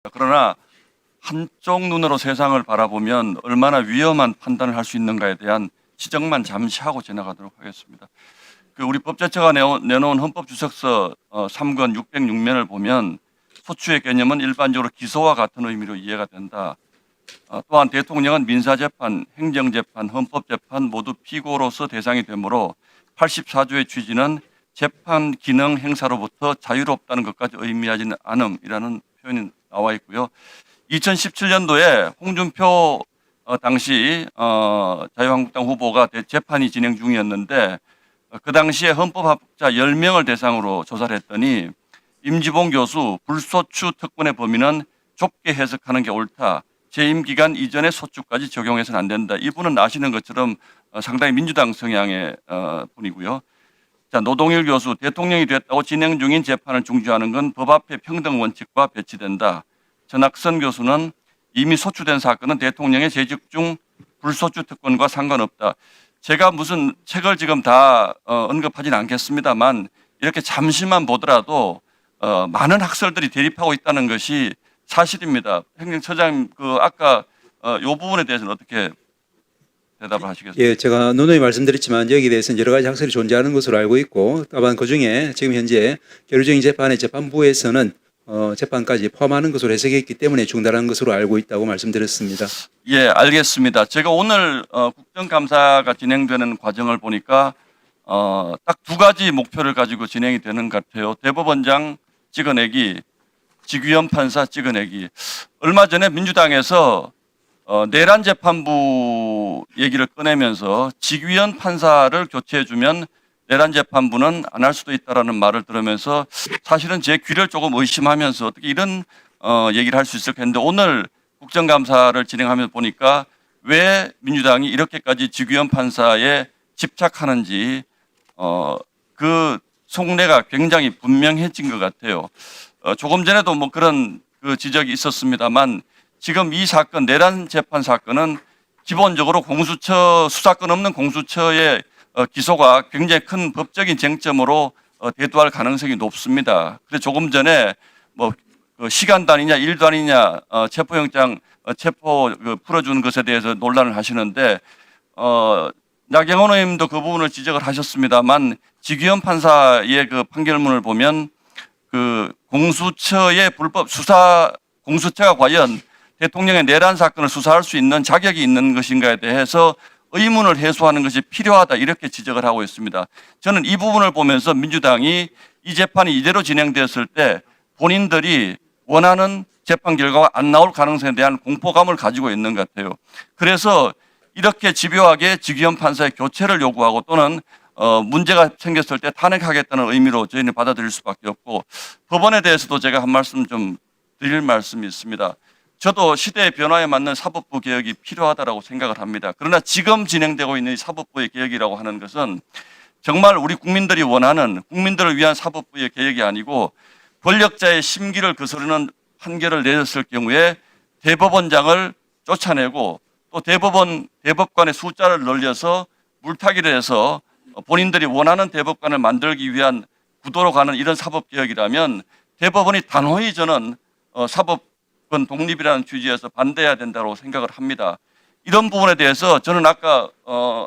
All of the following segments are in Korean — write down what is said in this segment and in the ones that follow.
그러나 한쪽 눈으로 세상을 바라보면 얼마나 위험한 판단을 할 수 있는가에 대한 지적만 잠시 하고 지나가도록 하겠습니다. 우리 법제처가 내놓은 헌법주석서 3권 606면을 보면 소추의 개념은 일반적으로 기소와 같은 의미로 이해가 된다. 또한 대통령은 민사재판, 행정재판, 헌법재판 모두 피고로서 대상이 되므로 84조의 취지는 재판 기능 행사로부터 자유롭다는 것까지 의미하지는 않음이라는 표현이 나와 있고요. 2017년도에 홍준표 당시 자유한국당 후보가 재판이 진행 중이었는데 그 당시에 헌법학자 10명을 대상으로 조사를 했더니 임지봉 교수 불소추 특권의 범위는 좁게 해석하는 게 옳다. 재임 기간 이전의 소추까지 적용해서는 안 된다. 이분은 아시는 것처럼 상당히 민주당 성향의 분이고요. 자, 노동일 교수 대통령이 됐다고 진행 중인 재판을 중지하는 건 법 앞에 평등 원칙과 배치된다. 전학선 교수는 이미 소추된 사건은 대통령의 재직 중 불소추 특권과 상관없다. 제가 무슨 책을 지금 다 언급하지는 않겠습니다만 이렇게 잠시만 보더라도 많은 학설들이 대립하고 있다는 것이 사실입니다. 행정처장님 아까 이 부분에 대해서는 어떻게 대답을 하시겠습니까? 예, 제가 누누이 말씀드렸지만 여기에 대해서는 여러 가지 학설이 존재하는 것으로 알고 있고 다만 그중에 지금 현재 계류 중인 재판의 재판부에서는 재판까지 포함하는 것으로 해석했기 때문에 중단한 것으로 알고 있다고 말씀드렸습니다. 예, 알겠습니다. 제가 오늘 국정감사가 진행되는 과정을 보니까 딱 두 가지 목표를 가지고 진행이 되는 것 같아요. 대법원장 찍어내기, 직위원 판사 찍어내기. 얼마 전에 민주당에서 내란 재판부 얘기를 꺼내면서 직위원 판사를 교체해주면 내란 재판부는 안 할 수도 있다라는 말을 들으면서 사실은 제 귀를 조금 의심하면서 어떻게 이런 얘기를 할 수 있을까 했는데 오늘 국정감사를 진행하면서 보니까 왜 민주당이 이렇게까지 직위원 판사에 집착하는지 그 속내가 굉장히 분명해진 것 같아요. 조금 전에도 뭐 그런 그 지적이 있었습니다만 지금 이 사건 내란 재판 사건은 기본적으로 공수처 수사권 없는 공수처의 기소가 굉장히 큰 법적인 쟁점으로 대두할 가능성이 높습니다. 그래서 조금 전에 뭐 시간 단위냐 일 단위냐 체포영장 체포 풀어주는 것에 대해서 논란을 하시는데 나경원 의원님도 그 부분을 지적을 하셨습니다만 직위원 판사의 그 판결문을 보면 그 공수처의 불법 수사 공수처가 과연 대통령의 내란 사건을 수사할 수 있는 자격이 있는 것인가에 대해서 의문을 해소하는 것이 필요하다 이렇게 지적을 하고 있습니다. 저는 이 부분을 보면서 민주당이 이 재판이 이대로 진행되었을 때 본인들이 원하는 재판 결과가 안 나올 가능성에 대한 공포감을 가지고 있는 것 같아요. 그래서 이렇게 집요하게 직위원 판사의 교체를 요구하고 또는 문제가 생겼을 때 탄핵하겠다는 의미로 저희는 받아들일 수밖에 없고 법원에 대해서도 제가 한 말씀 좀 드릴 말씀이 있습니다. 저도 시대의 변화에 맞는 사법부 개혁이 필요하다고 생각을 합니다. 그러나 지금 진행되고 있는 사법부의 개혁이라고 하는 것은 정말 우리 국민들이 원하는 국민들을 위한 사법부의 개혁이 아니고 권력자의 심기를 거스르는 판결을 내렸을 경우에 대법원장을 쫓아내고 또 대법관의 숫자를 늘려서 물타기를 해서 본인들이 원하는 대법관을 만들기 위한 구도로 가는 이런 사법개혁이라면 대법원이 단호히 저는 사법권 독립이라는 취지에서 반대해야 된다고 생각을 합니다. 이런 부분에 대해서 저는 아까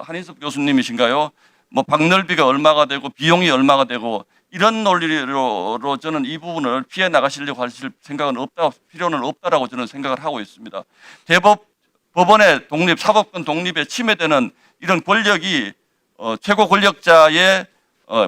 한인섭 교수님이신가요? 뭐 박넓이가 얼마가 되고 비용이 얼마가 되고 이런 논리로 저는 이 부분을 피해 나가시려고 하실 생각은 필요는 없다라고 저는 생각을 하고 있습니다. 법원의 독립, 사법권 독립에 침해되는 이런 권력이 최고 권력자의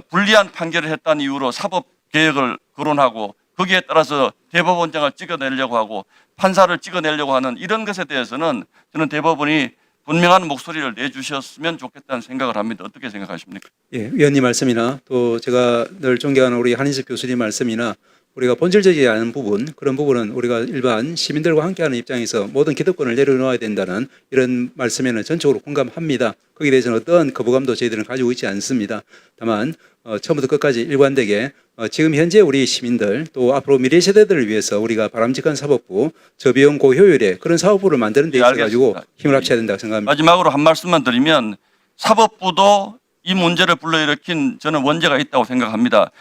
불리한 판결을 했다는 이유로 사법 개혁을 거론하고 거기에 따라서 대법원장을 찍어내려고 하고 판사를 찍어내려고 하는 이런 것에 대해서는 저는 대법원이 분명한 목소리를 내주셨으면 좋겠다는 생각을 합니다. 어떻게 생각하십니까? 예, 위원님 말씀이나 또 제가 늘 존경하는 우리 한인섭 교수님 말씀이나 우리가 본질적이지 않은 부분, 그런 부분은 우리가 일반 시민들과 함께하는 입장에서 모든 기득권을 내려놓아야 된다는 이런 말씀에는 전적으로 공감합니다. 거기에 대해서는 어떤 거부감도 저희들은 가지고 있지 않습니다. 다만 처음부터 끝까지 일관되게 지금 현재 우리 시민들 또 앞으로 미래 세대들을 위해서 우리가 바람직한 사법부, 저비용 고효율의 그런 사법부를 만드는 데 있어 가지고 힘을 합쳐야 된다고 생각합니다. 마지막으로 한 말씀만 드리면 사법부도 이 문제를 불러일으킨 저는 원죄가 있다고 생각합니다.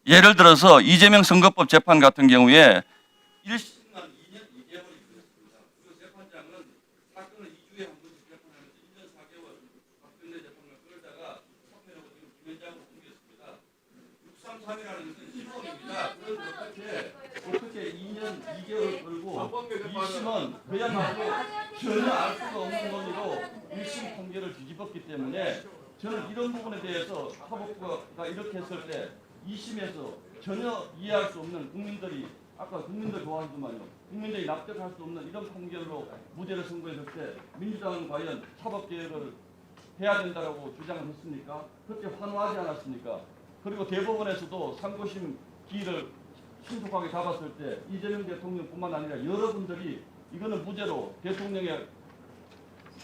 예를 들어서 이재명 선거법 재판 같은 경우에 1심만 2개월 끌고 2심은 그야말로 전혀 알 수가 없는 논의로 1심 통계를 뒤집었기 때문에 저는 이런 부분에 대해서 사법부가 이렇게 했을 때 2심에서 전혀 이해할 수 없는 국민들이 아까 국민들 좋아하지만요. 국민들이 납득할 수 없는 이런 판결로 무죄를 선고했을 때 민주당은 과연 사법개혁을 해야 된다고 주장을 했습니까? 그때 환호하지 않았습니까? 그리고 대법원에서도 상고심 기일을 신속하게 잡았을 때 이재명 대통령뿐만 아니라 여러분들이 이거는 무죄로 대통령의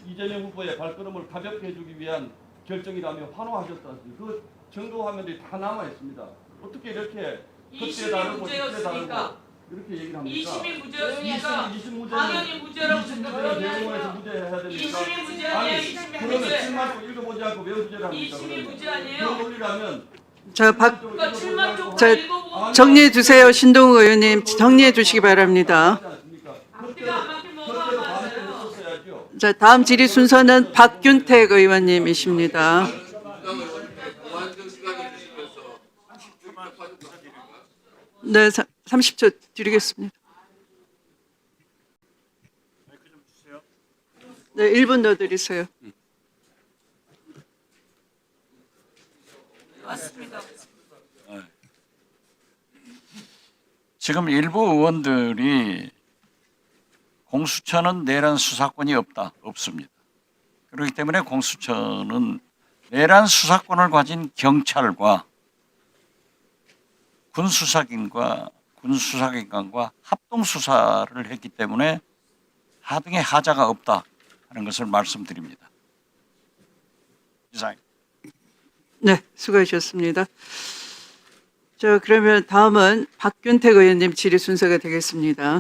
이재명 후보의 발걸음을 가볍게 해주기 위한 결정이라며 환호하셨지 않습니까? 그 증거 화면들이 다 남아 있습니다. 어떻게 이렇게 그때 다르고 그때 다르고 이렇게 얘기를 합니까? 2심이 무죄였으니까 2심 무죄는 당연히 무죄라고 2심 무죄는 생각해요. 대법원에서 무죄해야 됩니까? 2심이 무죄 아니에요? 아니 2심이 그러면 무죄. 7만 쪽 읽어보지 않고 왜 무죄를 합니까? 2심이 그러면? 무죄 아니에요? 그런 논리라면 자, 그러니까 7만 쪽 자, 읽어보고 정리해 주세요. 신동욱 의원님 정리해 주시기 바랍니다. 앞뒤가 안 맞긴 뭐가 안 맞아요. 했었어야죠. 자, 다음 질의 순서는 박균택 의원님이십니다. 네, 30초 드리겠습니다. 네, 1분 더 드리세요. 맞습니다. 지금 일부 의원들이 공수처는 내란 수사권이 없습니다. 그렇기 때문에 공수처는 내란 수사권을 가진 경찰과 군수사기관과 합동 수사를 했기 때문에 하등의 하자가 없다 하는 것을 말씀드립니다. 이상. 네, 수고하셨습니다. 자, 그러면 다음은 박균택 의원님 질의 순서가 되겠습니다.